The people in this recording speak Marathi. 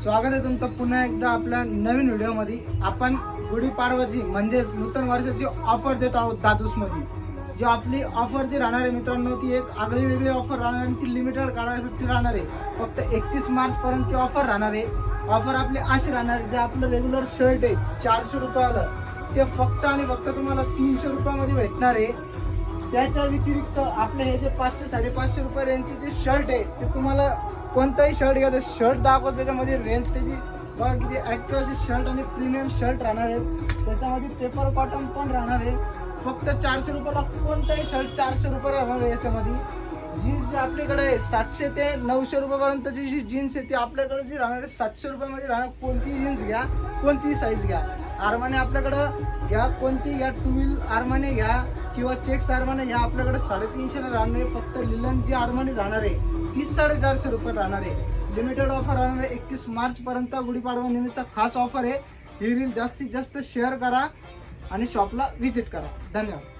स्वागत आहे तुमचं पुन्हा एकदा आपल्या नवीन व्हिडिओमध्ये। आपण गुढीपाडवाची म्हणजे नूतन वर्षाची ऑफर देत आहोत दादूसमध्ये। जी आपली ऑफर जी राहणार आहे मित्रांनो, ती एक आगळी वेगळी ऑफर राहणार आहे, ती लिमिटेड काळासाठी राहणार आहे। फक्त 31 मार्च पर्यंत ती ऑफर राहणार आहे। ऑफर आपली अशी राहणार आहे, जे आपलं रेग्युलर शर्ट आहे 400 रुपयाला, ते फक्त आणि फक्त तुम्हाला 300 रुपयामध्ये भेटणार आहे। त्याच्या व्यतिरिक्त आपले हे जे 500-550 रुपये रेंजचे जे शर्ट आहे, ते तुम्हाला कोणताही शर्ट घ्या, शर्ट दाखवतो त्याच्यामध्ये रेंज त्याची बघा किती ॲक्टिव्ह असे शर्ट आणि प्रीमियम शर्ट राहणार आहेत। त्याच्यामध्ये पेपर कॉटन पण राहणार आहे। फक्त 400 रुपयाला कोणताही शर्ट 400 रुपये राहणार आहे। याच्यामध्ये जीन्स जी आपल्याकडे आहे 700 ते 900 रुपयापर्यंतची जी जीन्स आहे ती आपल्याकडे जी राहणार आहे 700 रुपयामध्ये राहणार। कोणतीही जीन्स घ्या, कोणतीही साईज घ्या, आर्माने आपल्याकडं घ्या, कोणतीही घ्या, टू व्हील आर्माने घ्या किंवा चेक्स आर्माने घ्या, आपल्याकडे 350 राहणार आहे। फक्त लिलन जी आर्माने राहणार आहे ती 450 रुपये राहणार आहे। लिमिटेड ऑफर राहणार आहे 31 मार्च पर्यंत। गुढीपाडवा निमित्त खास ऑफर आहे। ही रील जास्तीत जास्त शेअर करा आणि शॉपला व्हिजिट करा। धन्यवाद।